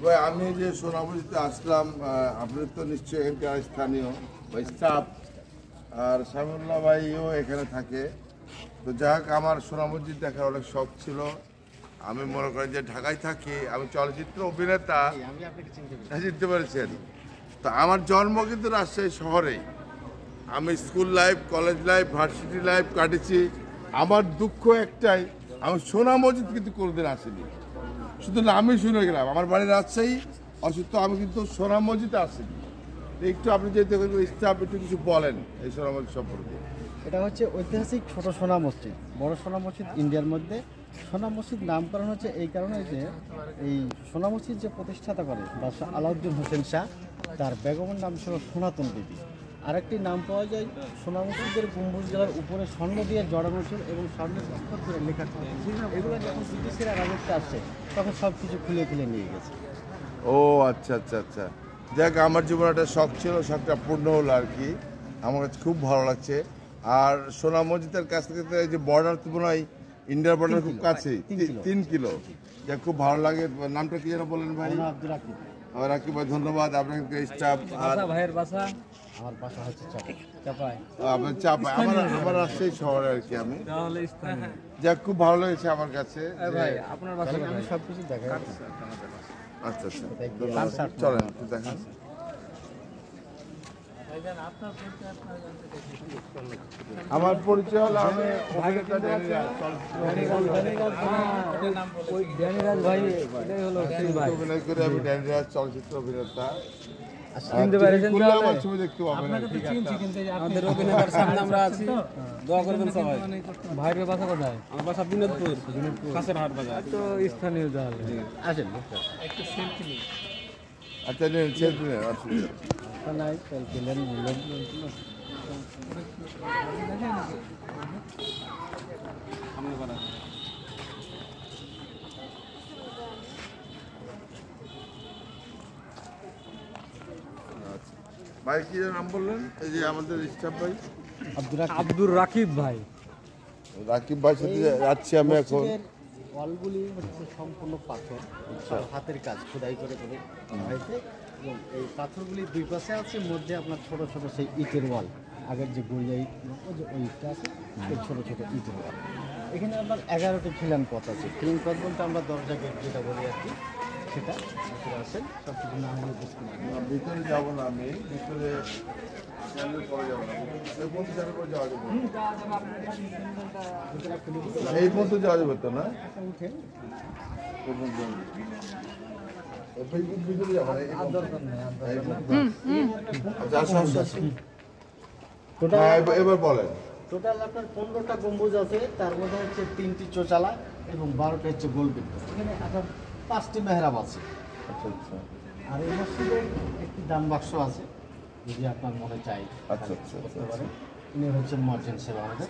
ভাই আমি যে সোনামুড়িতে আসলাম, আপনি তো নিশ্চয়ই এখানকার স্থানীয় বা স্টাফ, আর সামিউল্লাহ ভাইও এখানে থাকে। তো যাক, আমার সোনামুড়ি দেখার অনেক শখ ছিল। আমি মনে করি যে ঢাকায় থাকি, আমি চলচ্চিত্র অভিনেতা, চিনতে পেরেছেন। তো আমার জন্ম কিন্তু রাজশাহী শহরেই। আমি school life, college life, varsity life কাটিয়েছি। আমার দুঃখ একটাই, আমি সোনা মসজিদ কিন্তু কোনোদিন আসিনি। শুধু নামই শুনে গেলাম, আমার বাড়ি রাজশাহী, অসুস্থ। আমি কিন্তু সোনা মসজিদে আসিনি। একটু আপনি যদি স্টাফ একটু কিছু বলেন এই সোনা মসজিদ সম্পর্কে। এটা হচ্ছে ঐতিহাসিক ছোট সোনা মসজিদ। বড় সোনা মসজিদ ইন্ডিয়ার মধ্যে। সোনা মসজিদ নামকরণ হচ্ছে এই কারণে যে এই সোনা মসজিদ যে প্রতিষ্ঠাতা করে বাদশাহ আলাউদ্দিন হোসেন শাহ, তার বেগমের নাম ছিল সনাতন দেবী। আরেকটি নাম পাওয়া যায়, সোনা মসজিদের গম্বুজ জেলার উপরে স্বর্ণ দিয়ে জড়ানো ছিল এবং স্বর্ণের অক্ষর করে লেখা ছিল। এগুলো যখন ব্রিটিশেরা রাজত্বে আসছে তখন সব কিছু খুলে খুলে নিয়ে গেছে। ও আচ্ছা আচ্ছা আচ্ছা, যাক, আমার জীবনে একটা শখ ছিল, শখটা পূর্ণ হলো আর কি। আমার কাছে খুব ভালো লাগছে। আর সোনা মসজিদের কাছ থেকে এই যে বর্ডার তো মনে হয় ইন্ডিয়ার বর্ডার খুব কাছে, 3 কিলো। যা খুব ভালো লাগে। নামটা কি যেন বলেন ভাই? আব্দুল রাকিব। রাকিব ভাই, ধন্যবাদ আপনাকে স্টাফ। আর ভাইয়ের বাসা, আমার বাসা হচ্ছে চাপায়। আপনার চাপায়, আমার রাজশাহী শহরে আর কি। আমি যাক, খুব ভালো লেগেছে আমার কাছে। আপনার বাসা আমি সব কিছু দেখাই। আচ্ছা আচ্ছা, চলেন একটু দেখান। আমার পরিচয় হলো, আমি অভিনয় করে, আমি ড্যানিরাজ চলচ্চিত্র অভিনেতা। ভাইয়ের বাসা কোথায়? আমার বাসা বিনোদপুর, কাছেরহাট বাজার। তো স্থানীয় আসেন একটু সেলফি নিই। আচ্ছা, সেলফি নেন, অসুবিধা নাই। সেলফি নেন। ভাই কি নাম বললেন? এই যে আমাদের স্টাফ ভাই আব্দুর রাকিব ভাই। রাকিব ভাইয়ের সাথে যাচ্ছি আমি এখন। ওয়ালগুলি হচ্ছে সম্পূর্ণ পাথর, হাতের কাজ খোদাই করে করে হয়েছে। এবং এই পাথরগুলি দুই পাশে আছে, মধ্যে আপনার ছোট ছোট সেই ইটের ওয়াল, আগের যে গড়িয়া ইট, ওই ইটটা আছে, ওই ছোটো ছোটো ইটের ওয়াল। এখানে আপনার 11টি খিলান পথ আছে। খিলান পথ বলতে আমরা দরজা গেট যেটা বলি আর কি, সেটা ভিতরে আসেন। সব কিছু না হলে ভিতরে যাবো না, আমি ভিতরে এই পর্যন্ত যাওয়া যাবে তো না? উঠে ভিতরে যাবো না। এবার বলেন। টোটাল আপনার 15টা গম্বুজ আছে, তার মধ্যে হচ্ছে 3টি চোচালা এবং 12টা হচ্ছে গোলবিদ্ধ। এখানে আপনার 5টি মেহরাব আছে। আচ্ছা আচ্ছা। আর এই মসজিদে একটি দান বাক্স আছে, যদি আপনার মনে চাই। আচ্ছা আচ্ছা করতে পারেন। ইনি হচ্ছেন মর্জেন সাহেব আমাদের।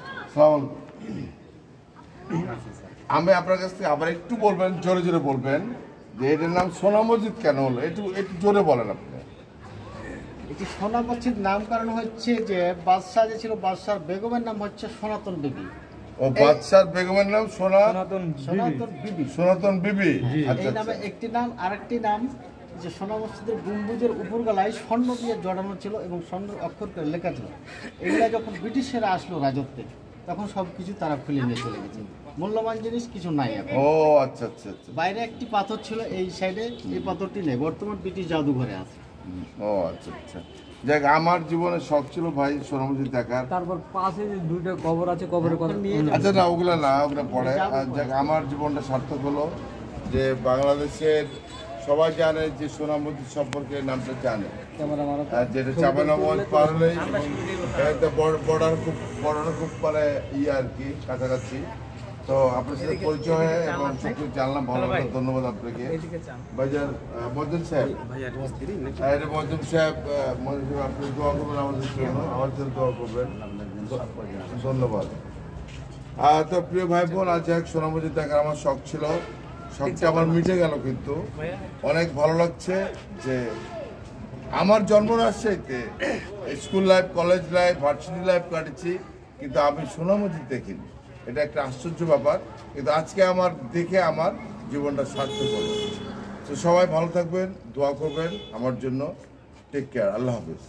আমি আপনার কাছ থেকে আবার একটু বলবেন, জোরে জোরে বলবেন যে এটার নাম সোনা মসজিদ কেন হলো, একটু একটু জোরে বলেন আপনি। এটি সোনা মসজিদ নামকরণ হচ্ছে যে বাদশাহ যে ছিল, বাদশার বেগমের নাম হচ্ছে সনাতন বিবি। ও, বাদশার বেগমের নাম সনাতন বিবি। সনাতন বিবি। এই নামে একটি নাম। আরেকটি নাম যে সোনা মসজিদের গম্বুজের উপর গলায় স্বর্ণ দিয়ে জড়ানো ছিল এবং স্বর্ণের অক্ষর করে লেখা ছিল। এগুলা যখন ব্রিটিশেরা আসলো রাজত্বে, তখন সব কিছু তারা খুলে নিয়ে চলে গেছে। মূল্যবান জিনিস কিছু নাই এখন। ও আচ্ছা আচ্ছা আচ্ছা। বাইরে একটি পাথর ছিল, এই সাইডে এই পাথরটি নেই, বর্তমান ব্রিটিশ জাদুঘরে আছে। ও আচ্ছা আচ্ছা। যাক, আমার জীবনে শখ ছিল ভাই সোনা মসজিদ দেখার। তারপর পাশে যে দুইটা কবর আছে, কবরের কথা নিয়ে আচ্ছা না, ওগুলা না, ওগুলা পরে। যাক, আমার জীবনটা সার্থক হলো যে বাংলাদেশের সবাই জানে যে সোনা মসজিদ সম্পর্কে, নামটা জানে, যেটা চাঁপাইনবাবগঞ্জ পার হলেই বর্ডার খুব মানে আর কি কাছাকাছি। তো আপনার সাথে পরিচয় হয় এবং সব কিছু জানলাম, ভালো লাগলো। ধন্যবাদ আপনাকে ভাইজান। মজুম সাহেব, এটা মজুম সাহেব, আপনি দোয়া করবেন আমাদের জন্য, আমার জন্য দোয়া করবেন। ধন্যবাদ। তো প্রিয় ভাই বোন, আজ এক সোনা মসজিদ দেখার আমার শখ ছিল, শখটা আমার মিটে গেল। কিন্তু অনেক ভালো লাগছে যে আমার জন্ম রাজশাহীতে, school life, college life, varsity life কাটিয়েছি, কিন্তু আমি সোনা মসজিদ দেখিনি। এটা একটা আশ্চর্য ব্যাপার, কিন্তু আজকে আমার দেখে আমার জীবনটা সার্থক হলো। তো সবাই ভালো থাকবেন, দোয়া করবেন আমার জন্য। টেক কেয়ার, আল্লাহ হাফিজ।